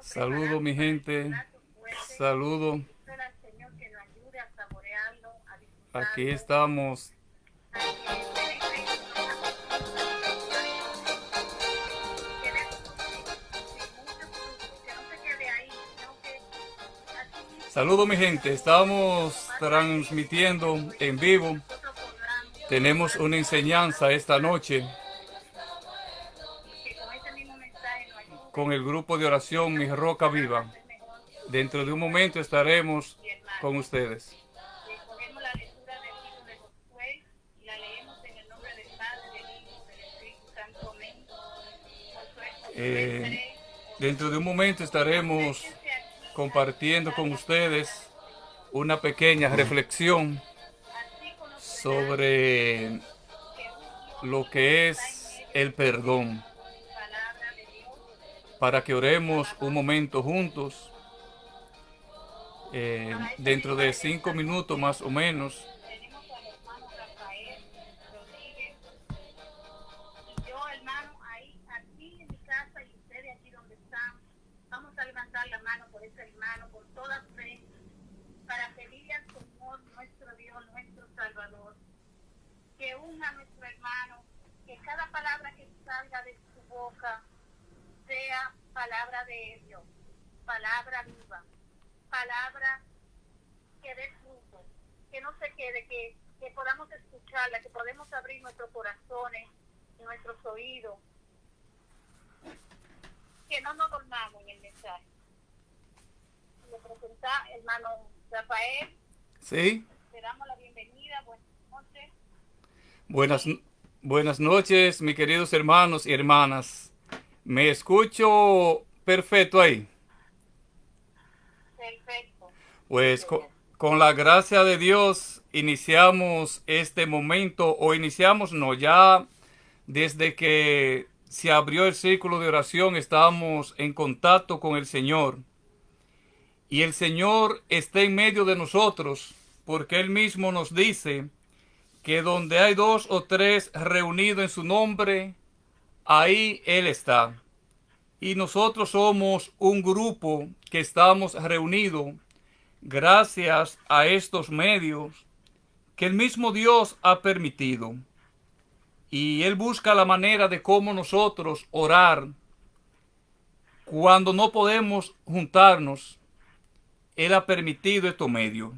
Saludo mi gente, saludo. Aquí estamos. Saludo mi gente, estamos transmitiendo en vivo. Tenemos una enseñanza esta noche con el grupo de oración Mi Roca Viva. Dentro de un momento estaremos con ustedes. Dentro de un momento estaremos compartiendo con ustedes una pequeña reflexión sobre lo que es el perdón, para que oremos un momento juntos. Dentro de 5 minutos más o menos ¿sí? Buenas, buenas noches, mis queridos hermanos y hermanas. ¿Me escucho perfecto ahí? Pues con la gracia de Dios iniciamos este momento, o iniciamos, no, ya desde que se abrió el círculo de oración estamos en contacto con el Señor. Y el Señor está en medio de nosotros, porque Él mismo nos dice que donde hay 2 o 3 reunidos en su nombre, ahí Él está. Y nosotros somos un grupo que estamos reunidos gracias a estos medios que el mismo Dios ha permitido. Y Él busca la manera de cómo nosotros orar cuando no podemos juntarnos. Él ha permitido estos medios.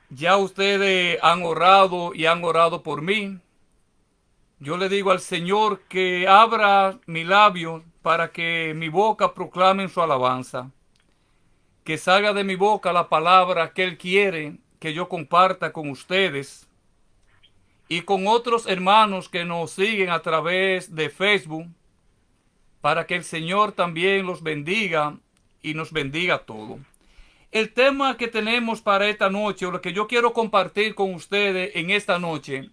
Ya ustedes han orado y han orado por mí. Yo le digo al Señor que abra mi labio para que mi boca proclame su alabanza. Que salga de mi boca la palabra que Él quiere que yo comparta con ustedes y con otros hermanos que nos siguen a través de Facebook, para que el Señor también los bendiga y nos bendiga a todos. El tema que tenemos para esta noche, o lo que yo quiero compartir con ustedes en esta noche,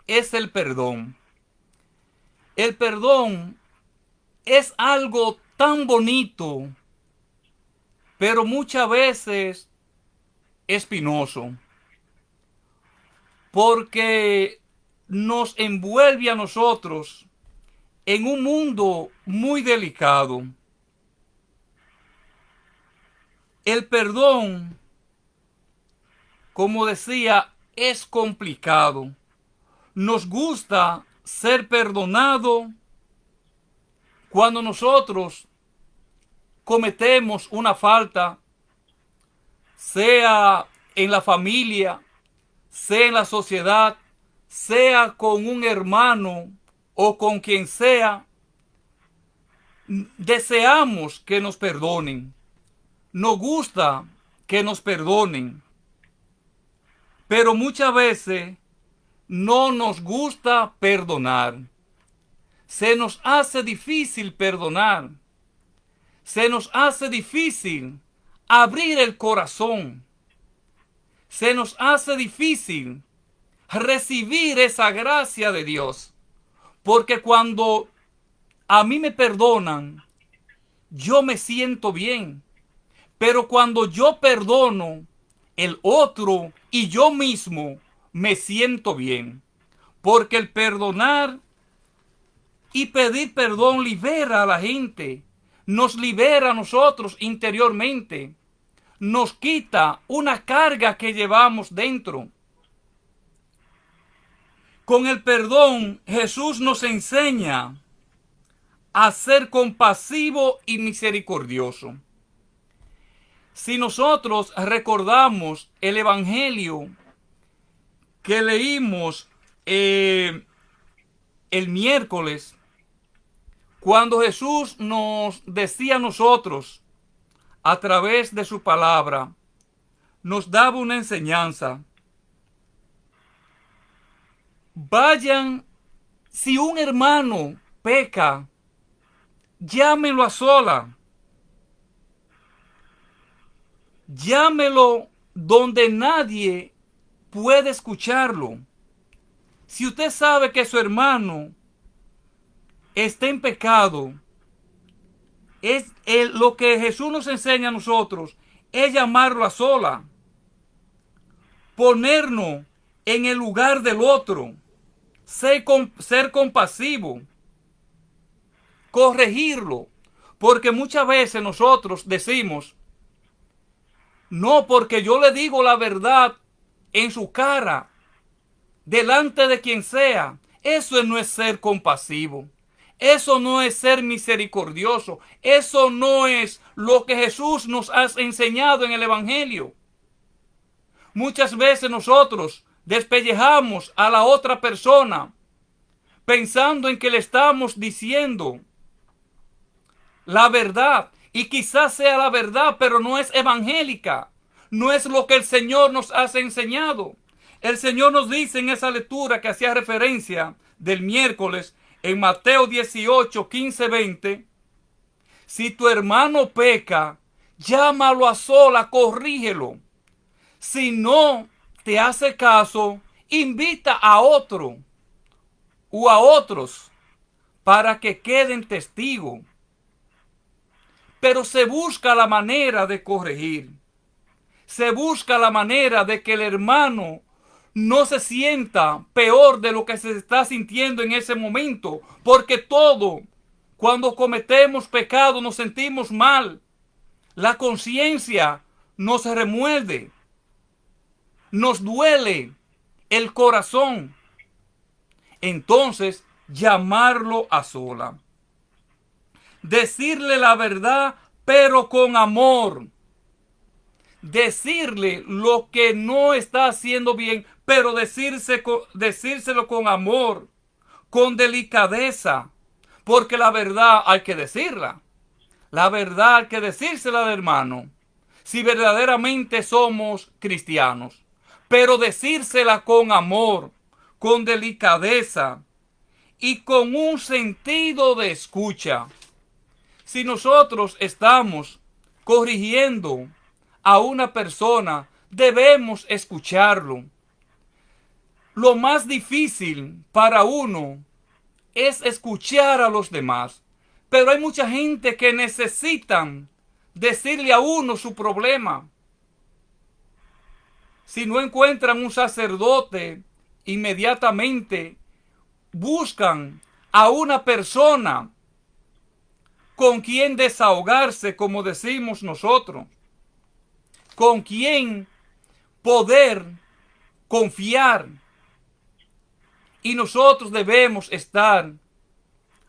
es el perdón. El perdón es algo tan bonito, pero muchas veces espinoso, porque nos envuelve a nosotros en un mundo muy delicado. El perdón, como decía, es complicado. Nos gusta ser perdonado cuando nosotros cometemos una falta, sea en la familia, sea en la sociedad, sea con un hermano o con quien sea. Deseamos que nos perdonen. Nos gusta que nos perdonen. Pero muchas veces no nos gusta perdonar. Se nos hace difícil perdonar. Se nos hace difícil abrir el corazón. Se nos hace difícil recibir esa gracia de Dios. Porque cuando a mí me perdonan, yo me siento bien. Pero cuando yo perdono, el otro y yo mismo me siento bien. Porque el perdonar y pedir perdón libera a la gente. nos libera a nosotros interiormente, nos quita una carga que llevamos dentro. Con el perdón, Jesús nos enseña a ser compasivo y misericordioso. Si nosotros recordamos el Evangelio que leímos el miércoles, cuando Jesús nos decía a nosotros, a través de su palabra, nos daba una enseñanza. Vayan, si un hermano peca, llámelo a sola. Llámelo donde nadie puede escucharlo. Si usted sabe que su hermano está en pecado, lo que Jesús nos enseña a nosotros es llamarlo a sola, ponernos en el lugar del otro, ser compasivo, corregirlo, porque muchas veces nosotros decimos, no, porque yo le digo la verdad en su cara, delante de quien sea. Eso no es ser compasivo. Eso no es ser misericordioso. Eso no es lo que Jesús nos ha enseñado en el Evangelio. Muchas veces nosotros despellejamos a la otra persona pensando en que le estamos diciendo la verdad. Y quizás sea la verdad, pero no es evangélica. No es lo que el Señor nos ha enseñado. El Señor nos dice en esa lectura que hacía referencia del miércoles, en Mateo 18, 15, 20, si tu hermano peca, llámalo a sola, corrígelo. Si no te hace caso, invita a otro o a otros para que queden testigos. Pero se busca la manera de corregir. Se busca la manera de que el hermano no se sienta peor de lo que se está sintiendo en ese momento. Porque todo, cuando cometemos pecado, nos sentimos mal. La conciencia nos remuerde. Nos duele el corazón. Entonces, llamarlo a sola. Decirle la verdad, pero con amor. Decirle lo que no está haciendo bien, pero decírselo con amor, con delicadeza, porque la verdad hay que decirla. La verdad hay que decírsela al hermano, si verdaderamente somos cristianos, pero decírsela con amor, con delicadeza y con un sentido de escucha. Si nosotros estamos corrigiendo a una persona, debemos escucharlo. Lo más difícil para uno es escuchar a los demás. Pero hay mucha gente que necesitan decirle a uno su problema. Si no encuentran un sacerdote, inmediatamente buscan a una persona con quien desahogarse, como decimos nosotros, con quien poder confiar. Y nosotros debemos estar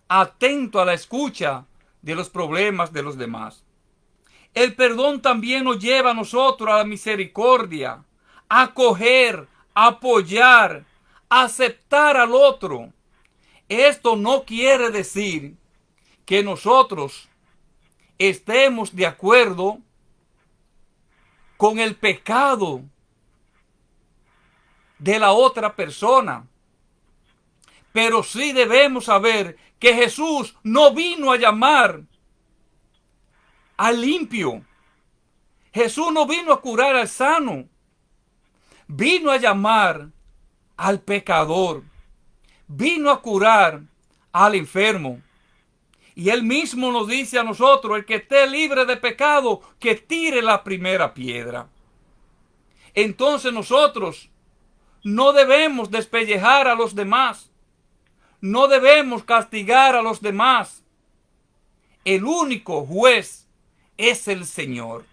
atentos a la escucha de los problemas de los demás. El perdón también nos lleva a nosotros a la misericordia, a acoger, a apoyar, a aceptar al otro. Esto no quiere decir que nosotros estemos de acuerdo con el pecado de la otra persona. Pero sí debemos saber que Jesús no vino a llamar al limpio. Jesús no vino a curar al sano. Vino a llamar al pecador. Vino a curar al enfermo. Y él mismo nos dice a nosotros, el que esté libre de pecado, que tire la primera piedra. Entonces nosotros no debemos despellejar a los demás. No debemos castigar a los demás. el único juez es el Señor.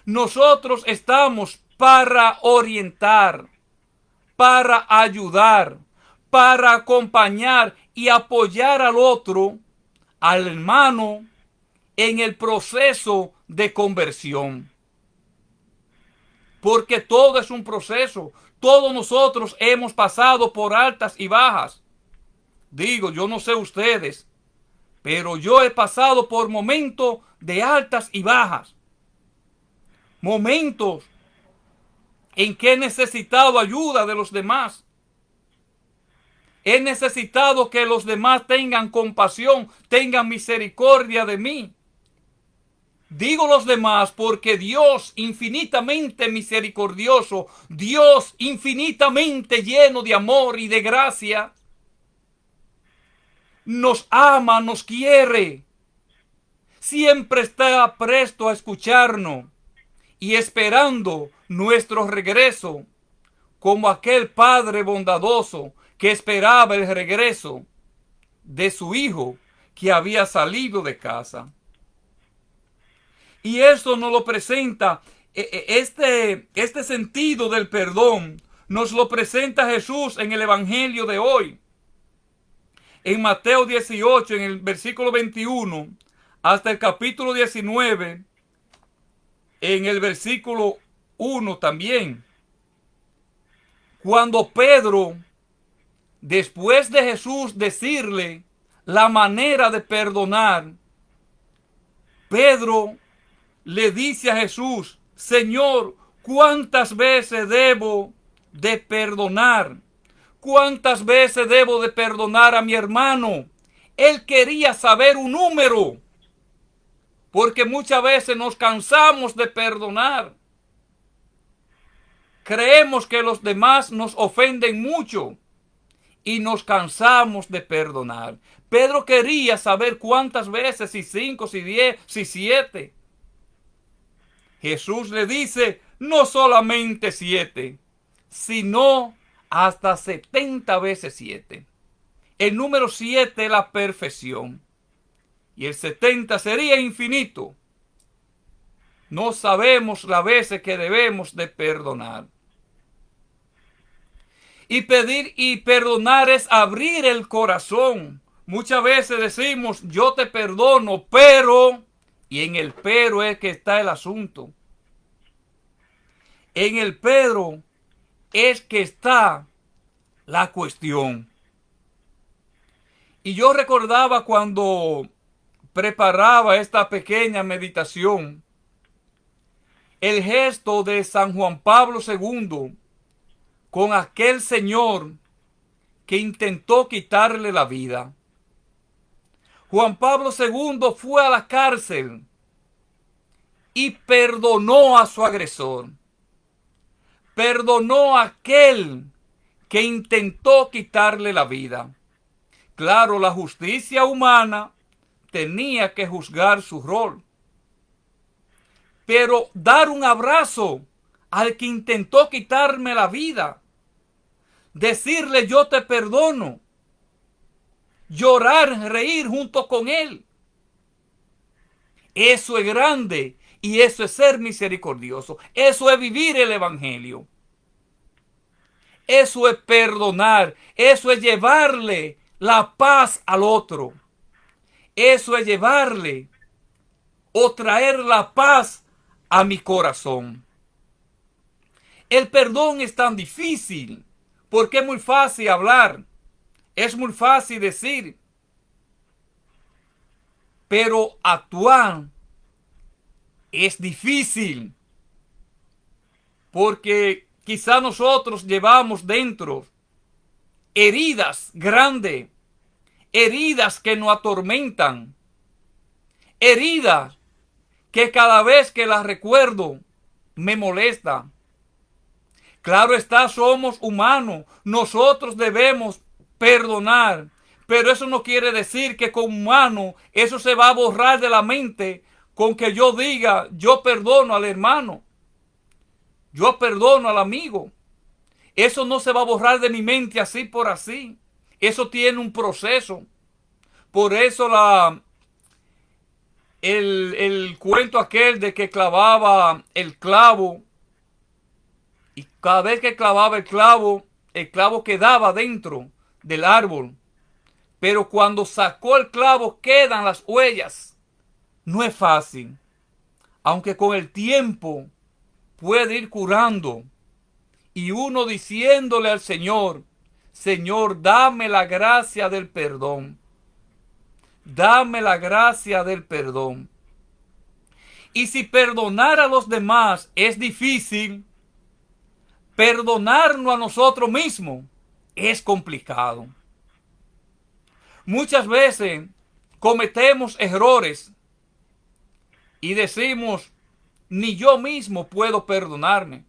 Nosotros estamos para orientar, para ayudar, para acompañar y apoyar al otro, al hermano, en el proceso de conversión. Porque todo es un proceso. Todos nosotros hemos pasado por altas y bajas. Digo, yo no sé ustedes, pero yo he pasado por momentos de altas y bajas. Momentos en que he necesitado ayuda de los demás. He necesitado que los demás tengan compasión, tengan misericordia de mí. Digo los demás porque Dios infinitamente misericordioso, Dios infinitamente lleno de amor y de gracia, nos ama, nos quiere. Siempre está presto a escucharnos y esperando nuestro regreso, como aquel padre bondadoso que esperaba el regreso de su hijo que había salido de casa. Y eso nos lo presenta, este sentido del perdón, nos lo presenta Jesús en el Evangelio de hoy. En Mateo 18, en el versículo 21, hasta el capítulo 19, en el versículo 1 también. Cuando Pedro, después de Jesús decirle la manera de perdonar, Pedro le dice a Jesús: Señor, ¿cuántas veces debo de perdonar? ¿Cuántas veces debo de perdonar a mi hermano? Él quería saber un número, porque muchas veces nos cansamos de perdonar. Creemos que los demás nos ofenden mucho y nos cansamos de perdonar. Pedro quería saber cuántas veces, si 5, si 10, si 7. Jesús le dice: no solamente 7, sino hasta 70 veces 7. El número 7 es la perfección. Y el 70 sería infinito. No sabemos las veces que debemos de perdonar. Y pedir y perdonar es abrir el corazón. Muchas veces decimos: yo te perdono, pero... Y en el pero es que está el asunto. En el pero es que está la cuestión. Y yo recordaba cuando preparaba esta pequeña meditación, el gesto de San Juan Pablo II con aquel señor que intentó quitarle la vida. Juan Pablo II fue a la cárcel y perdonó a su agresor. Perdonó a aquel que intentó quitarle la vida. Claro, la justicia humana tenía que juzgar su rol. Pero dar un abrazo al que intentó quitarme la vida, decirle: yo te perdono, llorar, reír junto con él, eso es grande y eso es ser misericordioso. Eso es vivir el Evangelio. Eso es perdonar. Eso es llevarle la paz al otro. Eso es llevarle o traer la paz a mi corazón. El perdón es tan difícil porque es muy fácil hablar, es muy fácil decir, pero actuar es difícil porque quizá nosotros llevamos dentro heridas grandes, heridas que nos atormentan, heridas que cada vez que las recuerdo me molesta. Claro está, somos humanos, nosotros debemos perdonar, pero eso no quiere decir que como humano eso se va a borrar de la mente con que yo diga: yo perdono al hermano, yo perdono al amigo. Eso no se va a borrar de mi mente así por así. Eso tiene un proceso. Por eso el cuento aquel de que clavaba el clavo, y cada vez que clavaba el clavo quedaba dentro del árbol. Pero cuando sacó el clavo quedan las huellas. No es fácil, aunque con el tiempo puede ir curando. Y uno diciéndole al Señor, Señor, dame la gracia del perdón. Dame la gracia del perdón. Y si perdonar a los demás es difícil, perdonarnos a nosotros mismos es complicado. Muchas veces cometemos errores y decimos, ni yo mismo puedo perdonarme.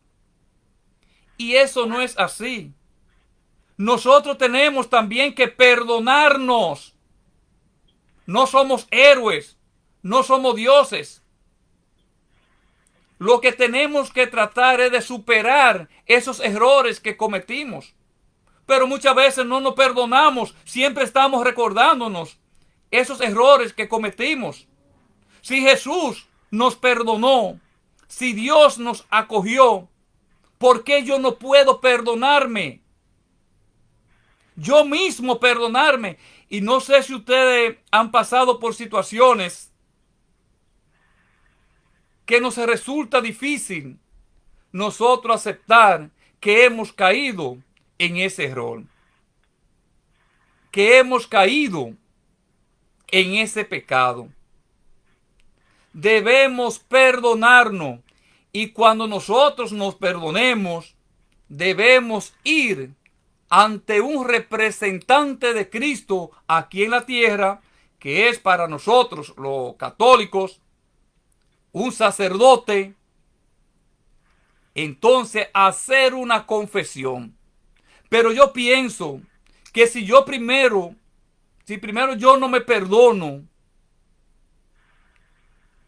Y eso no es así. Nosotros tenemos también que perdonarnos. No somos héroes, no somos dioses. Lo que tenemos que tratar es de superar esos errores que cometimos. Pero muchas veces no nos perdonamos, siempre estamos recordándonos esos errores que cometimos. Si Jesús nos perdonó, si Dios nos acogió, ¿por qué yo no puedo perdonarme? Yo mismo perdonarme. Y no sé si ustedes han pasado por situaciones que nos resulta difícil nosotros aceptar que hemos caído en ese error, que hemos caído en ese pecado. Debemos perdonarnos, y cuando nosotros nos perdonemos, debemos ir ante un representante de Cristo aquí en la tierra, que es para nosotros los católicos un sacerdote. Entonces hacer una confesión. Pero yo pienso que si primero yo no me perdono,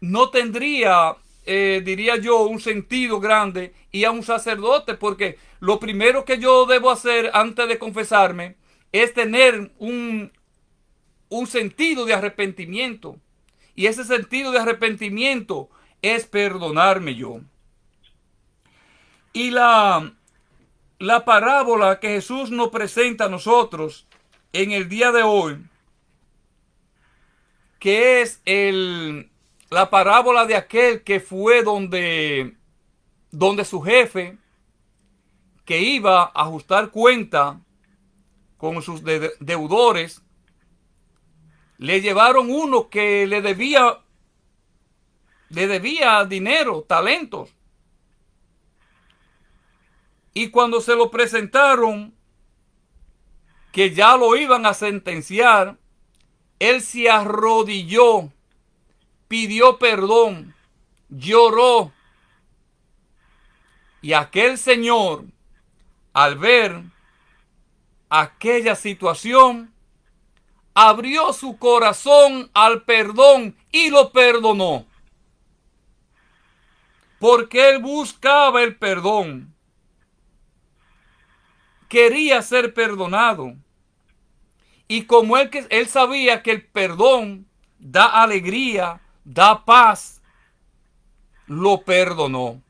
no tendría, diría yo, un sentido grande ir a un sacerdote, porque lo primero que yo debo hacer antes de confesarme es tener un sentido de arrepentimiento. Y ese sentido de arrepentimiento es perdonarme yo. Y la parábola que Jesús nos presenta a nosotros en el día de hoy, que es la parábola de aquel que fue donde su jefe, que iba a ajustar cuenta con sus deudores, le llevaron uno que le debía dinero, talentos. Y cuando se lo presentaron, que ya lo iban a sentenciar, él se arrodilló, pidió perdón, lloró. Y aquel señor, al ver aquella situación, abrió su corazón al perdón y lo perdonó. Porque él buscaba el perdón. Quería ser perdonado. Y como él sabía que el perdón da alegría, da paz, lo perdonó.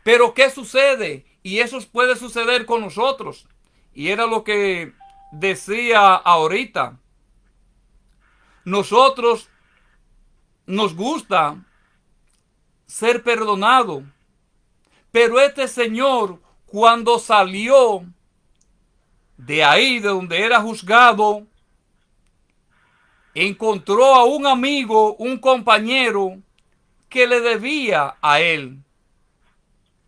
Pero ¿qué sucede? Y eso puede suceder con nosotros. Y era lo que decía ahorita. Nosotros nos gusta ser perdonado. Pero este señor, cuando salió de ahí, de donde era juzgado, encontró a un amigo, un compañero que le debía a él.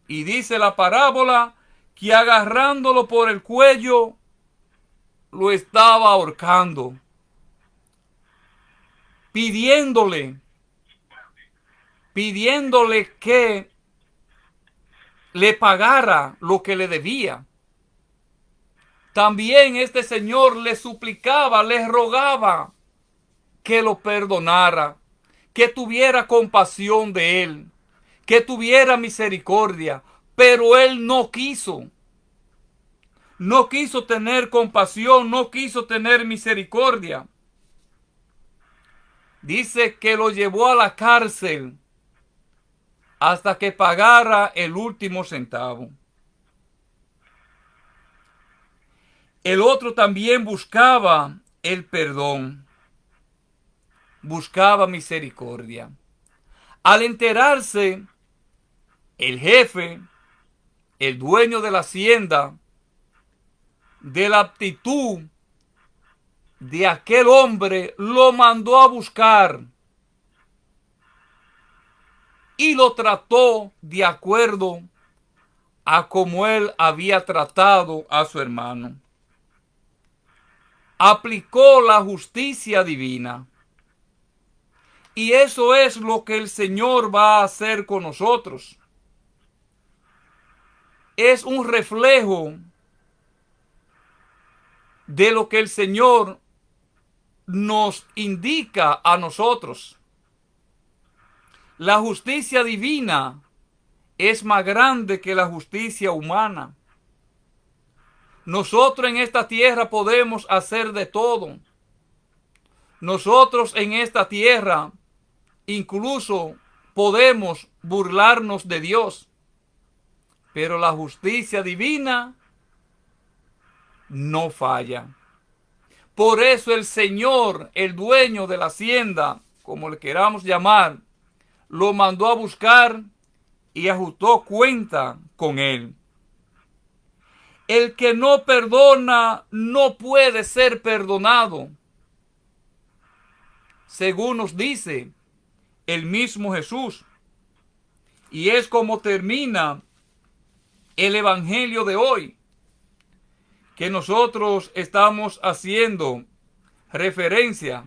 Y dice la parábola que agarrándolo por el cuello, lo estaba ahorcando, pidiéndole que le pagara lo que le debía. También este señor le suplicaba, le rogaba que lo perdonara, que tuviera compasión de él, que tuviera misericordia, pero él no quiso. No quiso tener compasión, no quiso tener misericordia. Dice que lo llevó a la cárcel hasta que pagara el último centavo. El otro también buscaba el perdón, buscaba misericordia. Al enterarse, el jefe, el dueño de la hacienda, de la actitud de aquel hombre, lo mandó a buscar y lo trató de acuerdo a como él había tratado a su hermano. Aplicó la justicia divina. Y eso es lo que el Señor va a hacer con nosotros. Es un reflejo de lo que el Señor nos indica a nosotros. La justicia divina es más grande que la justicia humana. Nosotros en esta tierra podemos hacer de todo. Nosotros en esta tierra incluso podemos burlarnos de Dios. Pero la justicia divina no falla. Por eso el Señor, el dueño de la hacienda, como le queramos llamar, lo mandó a buscar y ajustó cuenta con él. El que no perdona no puede ser perdonado, según nos dice el mismo Jesús. Y es como termina el evangelio de hoy, que nosotros estamos haciendo referencia.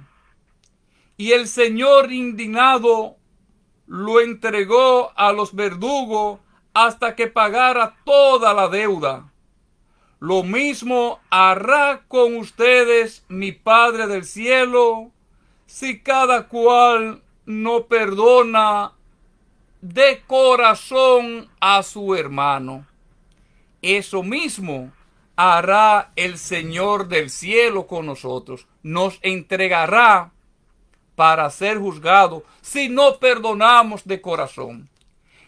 Y el Señor indignado lo entregó a los verdugos hasta que pagara toda la deuda. Lo mismo hará con ustedes mi Padre del cielo, si cada cual no perdona de corazón a su hermano. Eso mismo hará el Señor del cielo con nosotros. Nos entregará para ser juzgado si no perdonamos de corazón.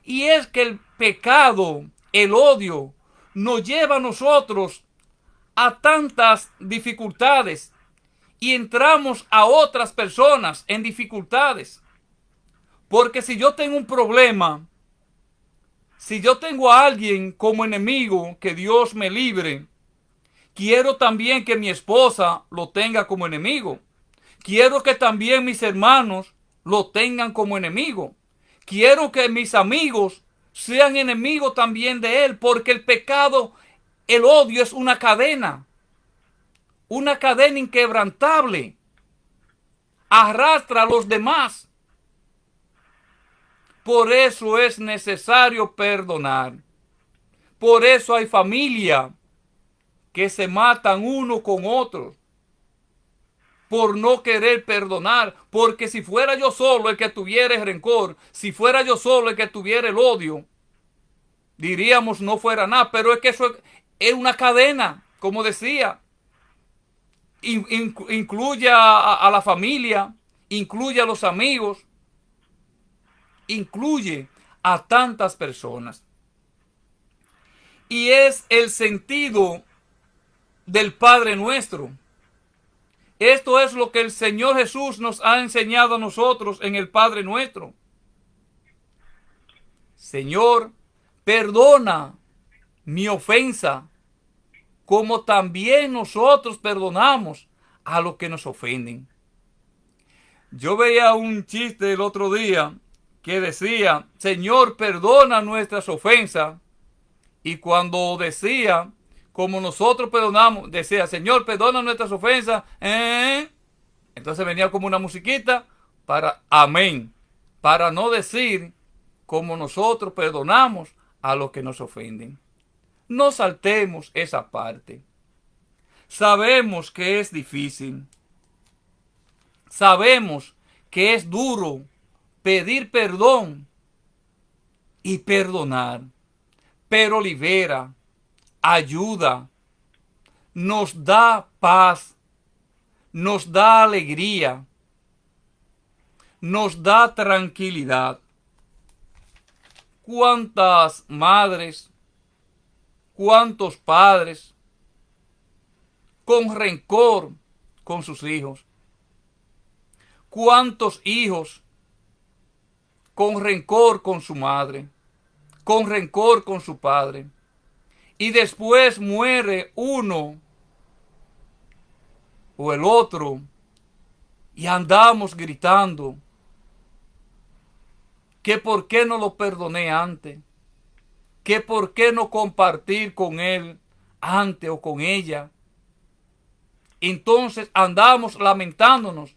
Y es que el pecado, el odio, nos lleva a nosotros a tantas dificultades y entramos a otras personas en dificultades. Porque si yo tengo un problema, si yo tengo a alguien como enemigo, que Dios me libre, quiero también que mi esposa lo tenga como enemigo. Quiero que también mis hermanos lo tengan como enemigo. Quiero que mis amigos sean enemigos también de él, porque el pecado, el odio es una cadena inquebrantable. Arrastra a los demás. Por eso es necesario perdonar. Por eso hay familia que se matan uno con otro por no querer perdonar. Porque si fuera yo solo el que tuviera el rencor, si fuera yo solo el que tuviera el odio, diríamos no fuera nada. Pero es que eso es una cadena, como decía. Incluye a la familia, incluye a los amigos, incluye a tantas personas. Y es el sentido del Padre Nuestro. Esto es lo que el Señor Jesús nos ha enseñado a nosotros en el Padre Nuestro. Señor, perdona mi ofensa, como también nosotros perdonamos a los que nos ofenden. Yo veía un chiste el otro día que decía, Señor, perdona nuestras ofensas. Y cuando decía, como nosotros perdonamos, decía, Señor, perdona nuestras ofensas. Entonces venía como una musiquita para amén. Para no decir, como nosotros perdonamos a los que nos ofenden. No saltemos esa parte. Sabemos que es difícil. Sabemos que es duro pedir perdón y perdonar. Pero libera, ayuda, nos da paz, nos da alegría. nos da tranquilidad. ¿Cuántas madres, cuántos padres con rencor con sus hijos? ¿Cuántos hijos con rencor con su madre, con rencor con su padre? Y después muere uno o el otro y andamos gritando que por qué no lo perdoné antes, que por qué no compartir con él antes o con ella. Entonces andamos lamentándonos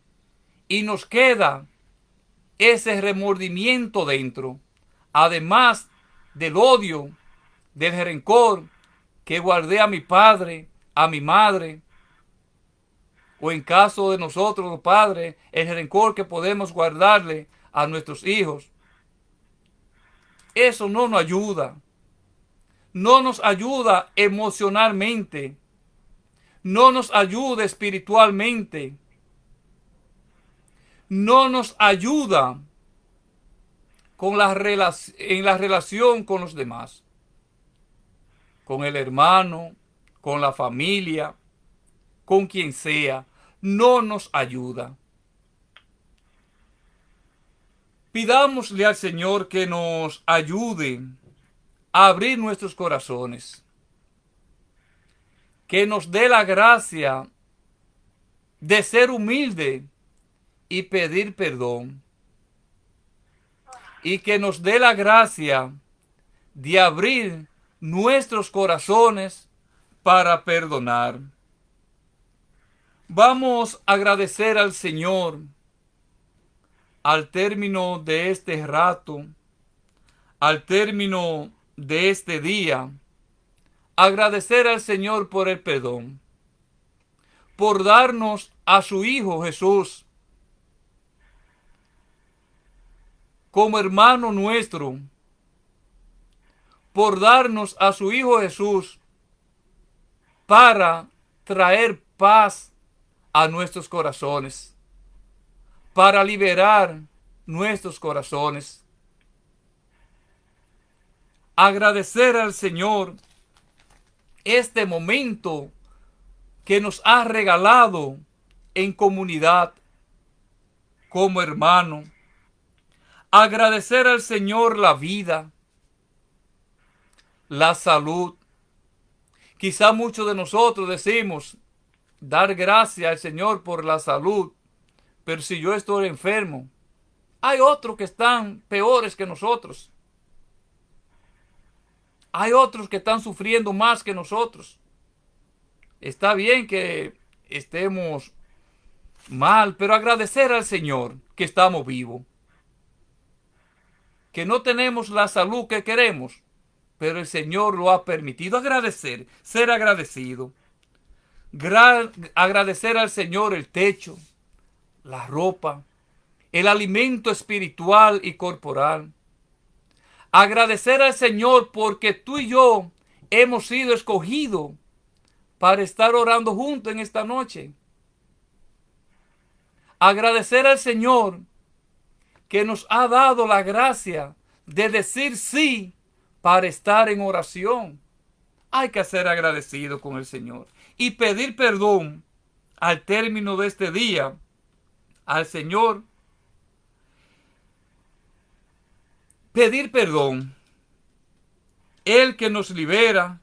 y nos queda ese remordimiento dentro, además del odio, del rencor que guardé a mi padre, a mi madre, o en caso de nosotros los padres, el rencor que podemos guardarle a nuestros hijos. Eso no nos ayuda. No nos ayuda emocionalmente. No nos ayuda espiritualmente. No nos ayuda con en la relación con los demás. Con el hermano, con la familia, con quien sea. No nos ayuda. Pidámosle al Señor que nos ayude a abrir nuestros corazones, que nos dé la gracia de ser humilde y pedir perdón, y que nos dé la gracia de abrir nuestros corazones para perdonar. Vamos a agradecer al Señor al término de este rato, al término de este día, agradecer al Señor por el perdón, por darnos a su Hijo Jesús como hermano nuestro, por darnos a su Hijo Jesús para traer paz a nuestros corazones, para liberar nuestros corazones. Agradecer al Señor este momento que nos ha regalado en comunidad, como hermano. Agradecer al Señor la vida, la salud. Quizá muchos de nosotros decimos dar gracias al Señor por la salud, pero si yo estoy enfermo, hay otros que están peores que nosotros. Hay otros que están sufriendo más que nosotros. Está bien que estemos mal, pero agradecer al Señor que estamos vivos. Que no tenemos la salud que queremos, pero el Señor lo ha permitido. Agradecer, ser agradecido. Agradecer al Señor el techo, la ropa, el alimento espiritual y corporal. Agradecer al Señor porque tú y yo hemos sido escogidos para estar orando juntos en esta noche. Agradecer al Señor que nos ha dado la gracia de decir sí para estar en oración. Hay que ser agradecido con el Señor y pedir perdón al término de este día al Señor. Pedir perdón. El que nos libera,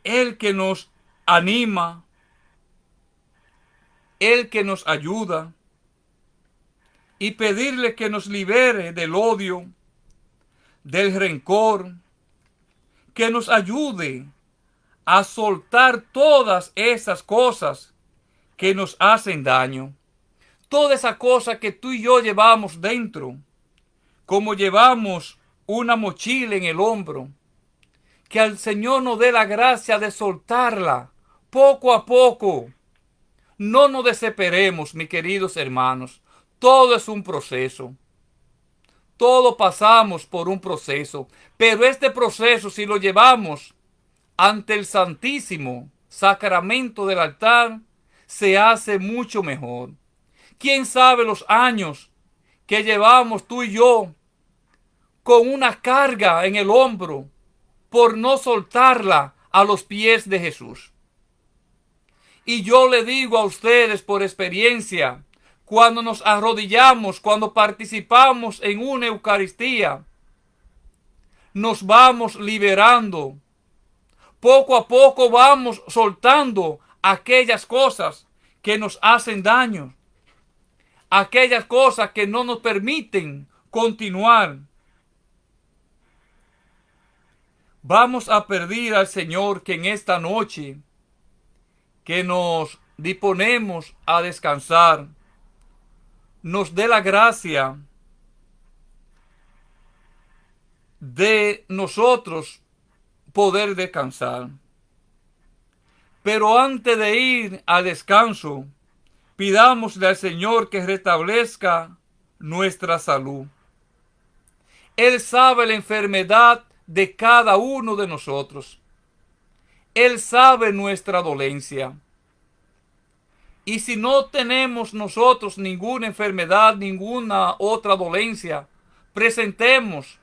el que nos anima, el que nos ayuda. Y pedirle que nos libere del odio, del rencor, que nos ayude a soltar todas esas cosas que nos hacen daño. Toda esa cosa que tú y yo llevamos dentro, como llevamos una mochila en el hombro, que al Señor nos dé la gracia de soltarla poco a poco. No nos desesperemos, mis queridos hermanos. Todo es un proceso. Todos pasamos por un proceso. Pero este proceso, si lo llevamos ante el Santísimo Sacramento del altar, se hace mucho mejor. ¿Quién sabe los años que llevamos tú y yo con una carga en el hombro por no soltarla a los pies de Jesús. Y yo le digo a ustedes por experiencia, cuando nos arrodillamos, cuando participamos en una Eucaristía, nos vamos liberando. Poco a poco vamos soltando aquellas cosas que nos hacen daño, aquellas cosas que no nos permiten continuar. Vamos a pedir al Señor que en esta noche que nos disponemos a descansar, nos dé la gracia de nosotros poder descansar. Pero antes de ir al descanso, pidámosle al Señor que restablezca nuestra salud. Él sabe la enfermedad de cada uno de nosotros. Él sabe nuestra dolencia. Y si no tenemos nosotros ninguna enfermedad, ninguna otra dolencia, presentemos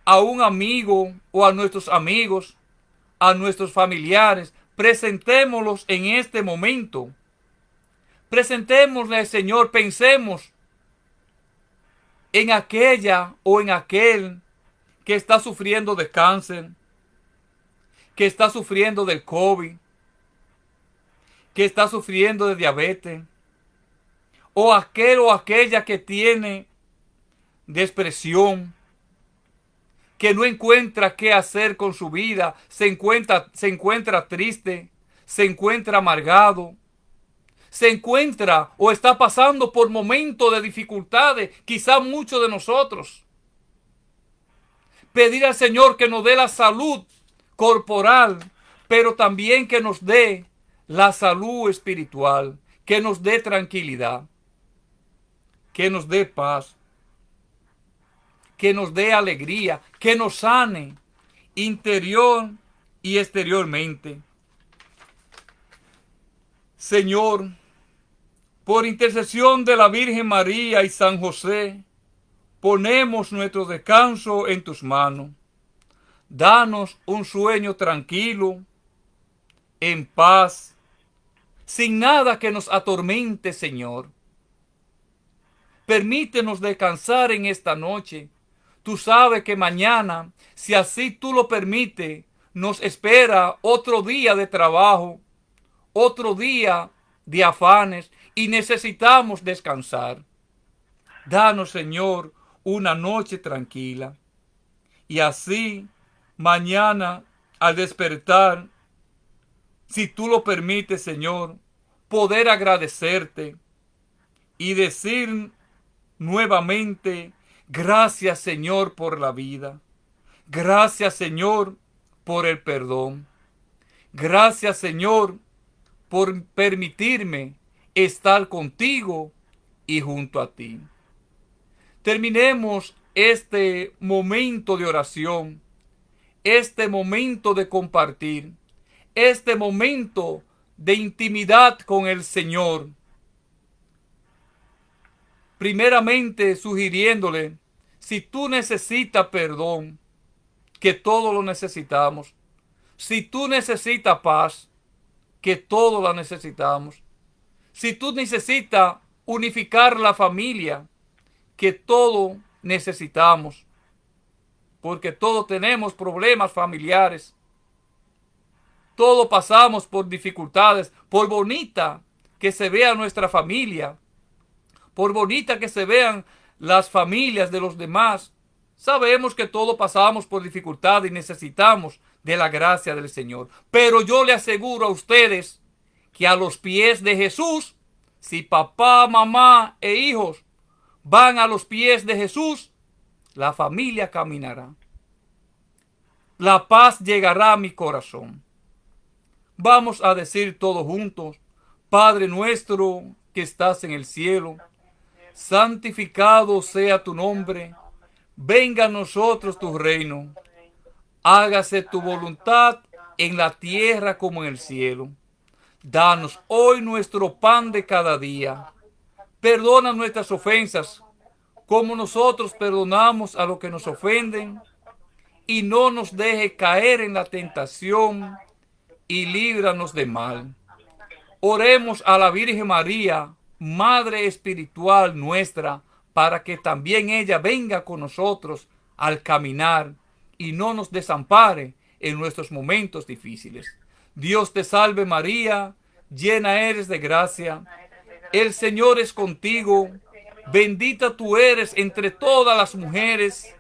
a un amigo o a nuestros amigos, a nuestros familiares, presentémoslos en este momento. Presentémosle al Señor, pensemos en aquella o en aquel que está sufriendo de cáncer, que está sufriendo del COVID, que está sufriendo de diabetes, o aquel o aquella que tiene depresión, que no encuentra qué hacer con su vida, se encuentra triste, se encuentra amargado, se encuentra o está pasando por momentos de dificultades, quizá muchos de nosotros. Pedir al Señor que nos dé la salud corporal, pero también que nos dé la salud espiritual, que nos dé tranquilidad, que nos dé paz, que nos dé alegría, que nos sane interior y exteriormente. Señor, por intercesión de la Virgen María y San José, ponemos nuestro descanso en tus manos. Danos un sueño tranquilo, en paz, sin nada que nos atormente, Señor. Permítenos descansar en esta noche. Tú sabes que mañana, si así tú lo permites, nos espera otro día de trabajo, otro día de afanes, y necesitamos descansar. Danos, Señor, una noche tranquila. Y así, mañana, al despertar, si tú lo permites, Señor, poder agradecerte y decir nuevamente, gracias, Señor, por la vida. Gracias, Señor, por el perdón. Gracias, Señor, por permitirme estar contigo y junto a ti. Terminemos este momento de oración, este momento de compartir, este momento de intimidad con el Señor. Primeramente sugiriéndole, si tú necesitas perdón, que todos lo necesitamos. Si tú necesitas paz, que todos la necesitamos. Si tú necesitas unificar la familia, que todos necesitamos. Porque todos tenemos problemas familiares. Todos pasamos por dificultades, por bonita que se vea nuestra familia, por bonita que se vean las familias de los demás. Sabemos que todos pasamos por dificultades y necesitamos de la gracia del Señor. Pero yo le aseguro a ustedes que a los pies de Jesús, si papá, mamá e hijos van a los pies de Jesús, la familia caminará. La paz llegará a mi corazón. Vamos a decir todos juntos, Padre nuestro que estás en el cielo, santificado sea tu nombre, venga a nosotros tu reino, hágase tu voluntad en la tierra como en el cielo. Danos hoy nuestro pan de cada día, Perdona nuestras ofensas, como nosotros perdonamos a los que nos ofenden, y no nos deje caer en la tentación, y líbranos de mal. Oremos a la Virgen María, Madre espiritual nuestra, para que también ella venga con nosotros al caminar y no nos desampare en nuestros momentos difíciles. Dios te salve María, llena eres de gracia, el Señor es contigo, bendita tú eres entre todas las mujeres,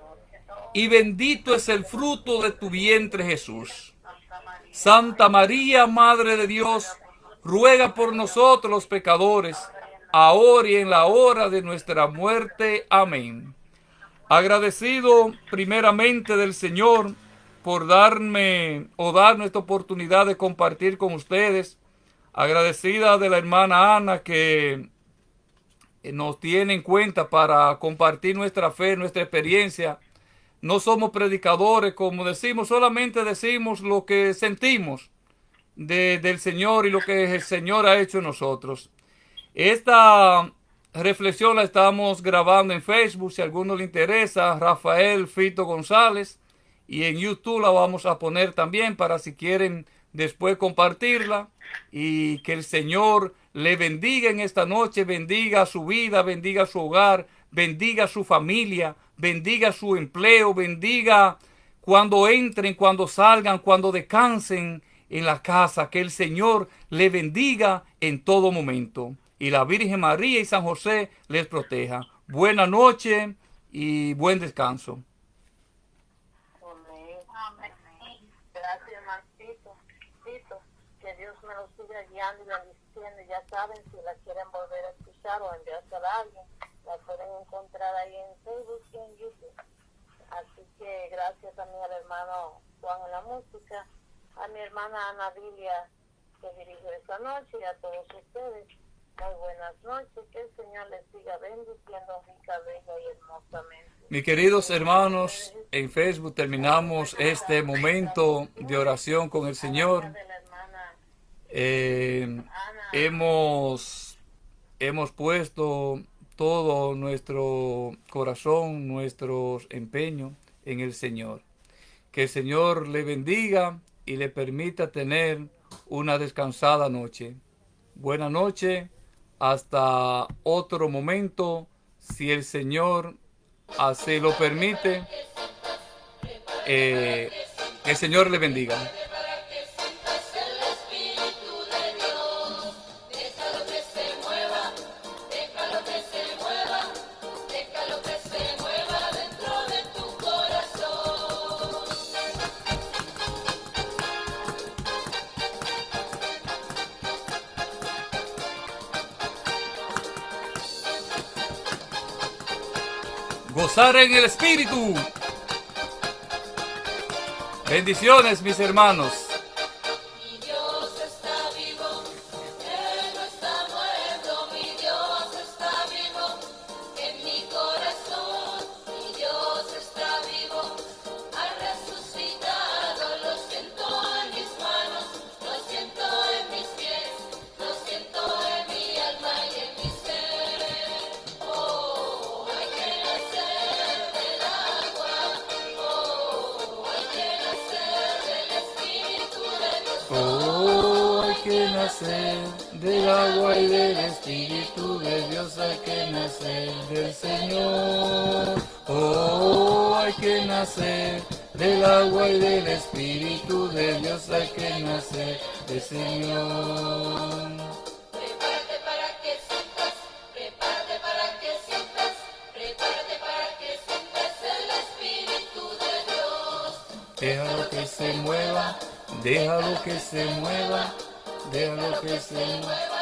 y bendito es el fruto de tu vientre Jesús. Santa María, Madre de Dios, ruega por nosotros los pecadores, ahora y en la hora de nuestra muerte. Amén. Agradecido primeramente del Señor por darme esta oportunidad de compartir con ustedes. Agradecida de la hermana Ana que nos tiene en cuenta para compartir nuestra fe, nuestra experiencia. No somos predicadores, como decimos, solamente decimos lo que sentimos del Señor y lo que el Señor ha hecho en nosotros. Esta reflexión la estamos grabando en Facebook, si a alguno le interesa, Rafael Fito González, y en YouTube la vamos a poner también para si quieren después compartirla, y que el Señor le bendiga en esta noche, bendiga su vida, bendiga su hogar, bendiga su familia, bendiga su empleo, bendiga cuando entren, cuando salgan, cuando descansen en la casa, que el Señor le bendiga en todo momento. Y la Virgen María y San José les proteja. Buena noche y buen descanso. Amén. Gracias, hermancito. Que Dios me lo siga guiando y bendiciendo. Ya saben, si la quieren volver a escuchar o enviarse a alguien, la pueden encontrar ahí en Facebook y en YouTube. Así que gracias también al hermano Juan en la música, a mi hermana Ana Vilia que dirigió esta noche, y a todos ustedes. Muy buenas noches, que el Señor les siga bendiciendo rica, bella y hermosamente. Mis queridos hermanos, en Facebook terminamos este momento de oración con el Señor. Hemos puesto todo nuestro corazón, nuestros empeños en el Señor. Que el Señor le bendiga y le permita tener una descansada noche. Buena noche, hasta otro momento, si el Señor así lo permite. Que el Señor le bendiga. Gozar en el Espíritu. Bendiciones, mis hermanos. Mi Dios está vivo, Él no está muerto, mi Dios está vivo, en mi corazón, mi Dios está vivo, ha resucitado, lo siento en mis manos, lo siento en mis pies, lo siento en mi alma y en mi ser. Oh, hay que nacer del agua, oh, hay que nacer del Espíritu de Dios. Oh, hay que nacer del agua y del Espíritu de Dios, hay que nacer del Señor. Oh, hay que nacer del agua y del Espíritu de Dios, hay que nacer del Señor. Prepárate para que sientas, prepárate para que sientas, prepárate para que sientas el Espíritu de Dios. Déjalo que se mueva, déjalo que se mueva, déjalo que se mueva.